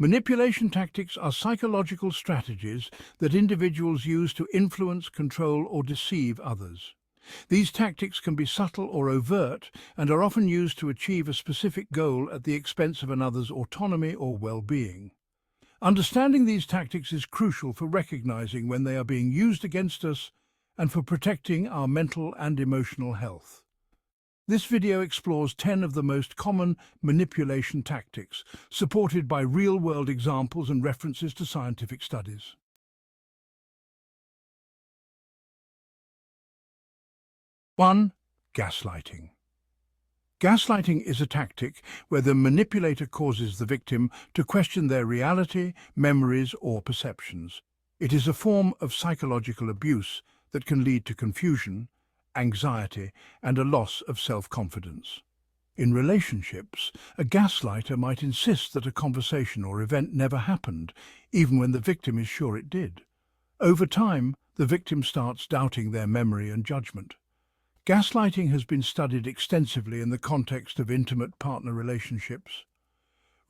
Manipulation tactics are psychological strategies that individuals use to influence, control, or deceive others. These tactics can be subtle or overt and are often used to achieve a specific goal at the expense of another's autonomy or well-being. Understanding these tactics is crucial for recognizing when they are being used against us and for protecting our mental and emotional health. This video explores 10 of the most common manipulation tactics, supported by real-world examples and references to scientific studies. 1. Gaslighting. Gaslighting is a tactic where the manipulator causes the victim to question their reality, memories, or perceptions. It is a form of psychological abuse that can lead to confusion, anxiety, and a loss of self-confidence. In relationships, a gaslighter might insist that a conversation or event never happened, even when the victim is sure it did. Over time, the victim starts doubting their memory and judgment. Gaslighting has been studied extensively in the context of intimate partner relationships.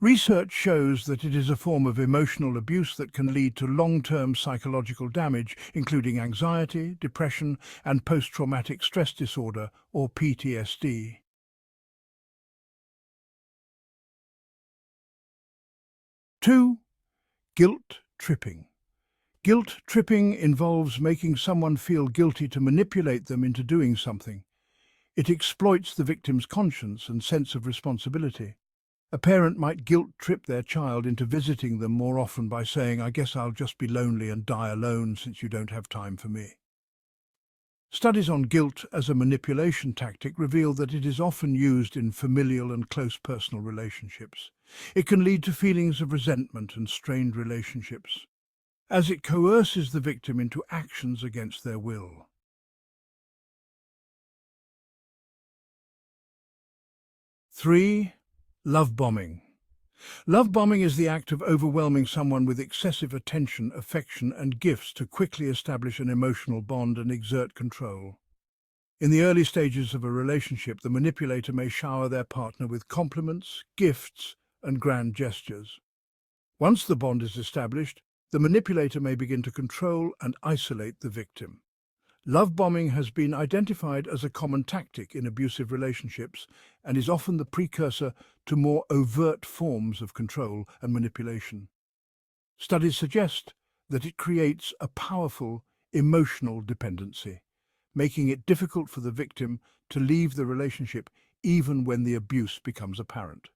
Research shows that it is a form of emotional abuse that can lead to long-term psychological damage, including anxiety, depression, and post-traumatic stress disorder, or PTSD. 2. Guilt tripping. Guilt tripping involves making someone feel guilty to manipulate them into doing something. It exploits the victim's conscience and sense of responsibility. A parent might guilt-trip their child into visiting them more often by saying, "I guess I'll just be lonely and die alone since you don't have time for me." Studies on guilt as a manipulation tactic reveal that it is often used in familial and close personal relationships. It can lead to feelings of resentment and strained relationships, as it coerces the victim into actions against their will. 3. Love bombing. Love bombing is the act of overwhelming someone with excessive attention, affection, and gifts to quickly establish an emotional bond and exert control. In the early stages of a relationship, the manipulator may shower their partner with compliments, gifts, and grand gestures. Once the bond is established, the manipulator may begin to control and isolate the victim. Love bombing has been identified as a common tactic in abusive relationships and is often the precursor to more overt forms of control and manipulation. Studies suggest that it creates a powerful emotional dependency, making it difficult for the victim to leave the relationship even when the abuse becomes apparent.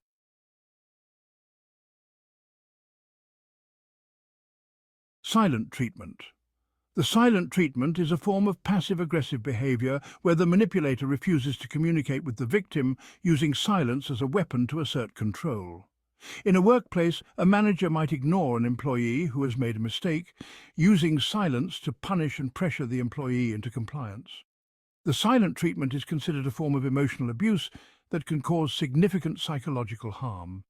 Silent treatment. The silent treatment is a form of passive-aggressive behavior where the manipulator refuses to communicate with the victim, using silence as a weapon to assert control. In a workplace, a manager might ignore an employee who has made a mistake, using silence to punish and pressure the employee into compliance. The silent treatment is considered a form of emotional abuse that can cause significant psychological harm.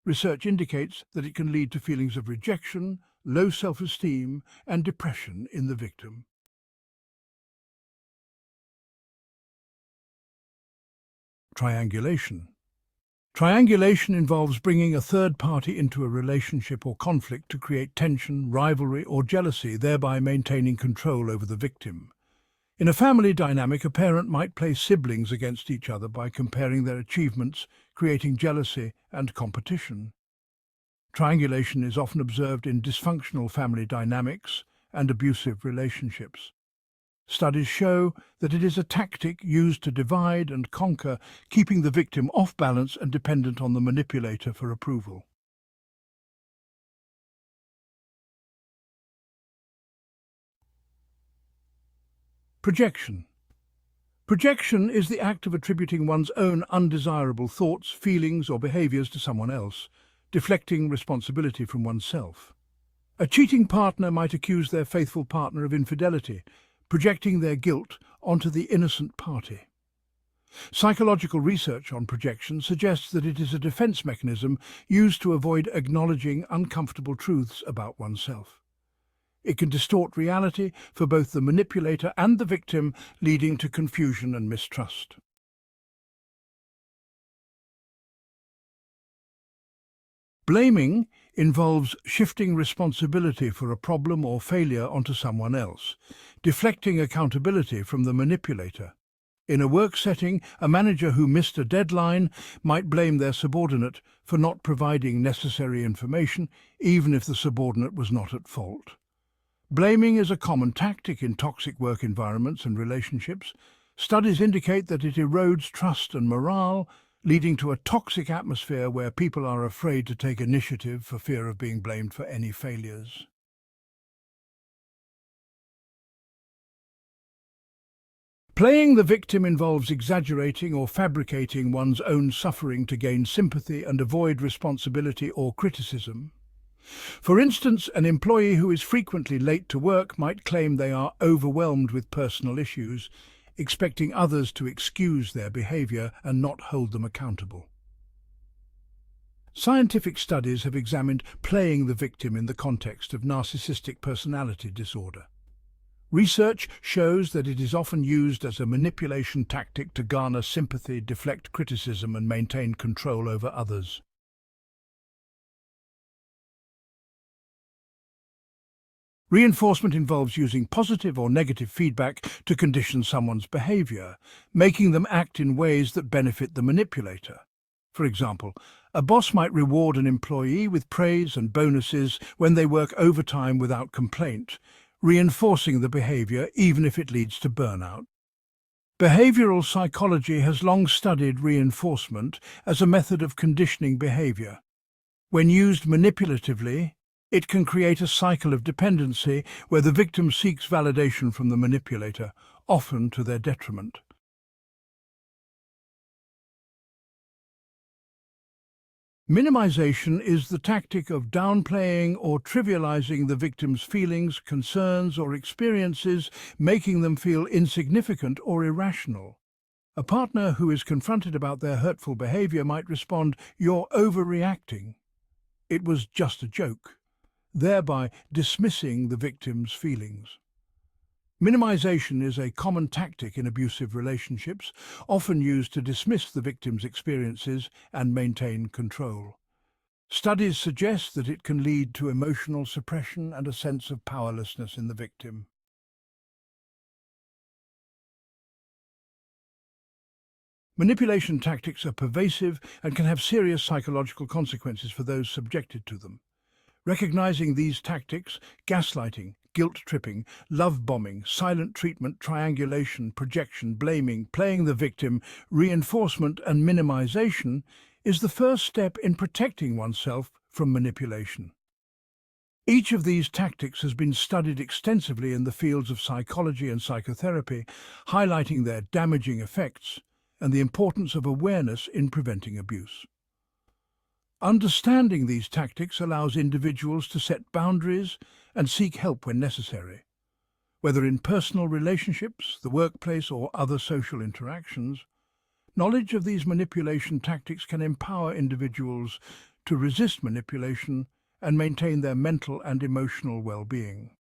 Research indicates that it can lead to feelings of rejection, low self-esteem, and depression in the victim. Triangulation. Triangulation involves bringing a third party into a relationship or conflict to create tension, rivalry, or jealousy, thereby maintaining control over the victim. In a family dynamic, a parent might place siblings against each other by comparing their achievements, creating jealousy and competition. Triangulation is often observed in dysfunctional family dynamics and abusive relationships. Studies show that it is a tactic used to divide and conquer, keeping the victim off balance and dependent on the manipulator for approval. Projection. Projection is the act of attributing one's own undesirable thoughts, feelings, or behaviors to someone else, deflecting responsibility from oneself. A cheating partner might accuse their faithful partner of infidelity, projecting their guilt onto the innocent party. Psychological research on projection suggests that it is a defense mechanism used to avoid acknowledging uncomfortable truths about oneself. It can distort reality for both the manipulator and the victim, leading to confusion and mistrust. Blaming involves shifting responsibility for a problem or failure onto someone else, deflecting accountability from the manipulator. In a work setting, a manager who missed a deadline might blame their subordinate for not providing necessary information, even if the subordinate was not at fault. Blaming is a common tactic in toxic work environments and relationships. Studies indicate that it erodes trust and morale, leading to a toxic atmosphere where people are afraid to take initiative for fear of being blamed for any failures. Playing the victim involves exaggerating or fabricating one's own suffering to gain sympathy and avoid responsibility or criticism. For instance, an employee who is frequently late to work might claim they are overwhelmed with personal issues, expecting others to excuse their behavior and not hold them accountable. Scientific studies have examined playing the victim in the context of narcissistic personality disorder. Research shows that it is often used as a manipulation tactic to garner sympathy, deflect criticism, and maintain control over others. Reinforcement involves using positive or negative feedback to condition someone's behavior, making them act in ways that benefit the manipulator. For example, a boss might reward an employee with praise and bonuses when they work overtime without complaint, reinforcing the behavior even if it leads to burnout. Behavioral psychology has long studied reinforcement as a method of conditioning behavior. When used manipulatively, it can create a cycle of dependency where the victim seeks validation from the manipulator, often to their detriment. Minimization is the tactic of downplaying or trivializing the victim's feelings, concerns, or experiences, making them feel insignificant or irrational. A partner who is confronted about their hurtful behavior might respond, "You're overreacting. It was just a joke," thereby dismissing the victim's feelings. Minimization is a common tactic in abusive relationships, often used to dismiss the victim's experiences and maintain control. Studies suggest that it can lead to emotional suppression and a sense of powerlessness in the victim. Manipulation tactics are pervasive and can have serious psychological consequences for those subjected to them. Recognizing these tactics, gaslighting, guilt-tripping, love-bombing, silent treatment, triangulation, projection, blaming, playing the victim, reinforcement, and minimization, is the first step in protecting oneself from manipulation. Each of these tactics has been studied extensively in the fields of psychology and psychotherapy, highlighting their damaging effects and the importance of awareness in preventing abuse. Understanding these tactics allows individuals to set boundaries and seek help when necessary. Whether in personal relationships, the workplace, or other social interactions, knowledge of these manipulation tactics can empower individuals to resist manipulation and maintain their mental and emotional well-being.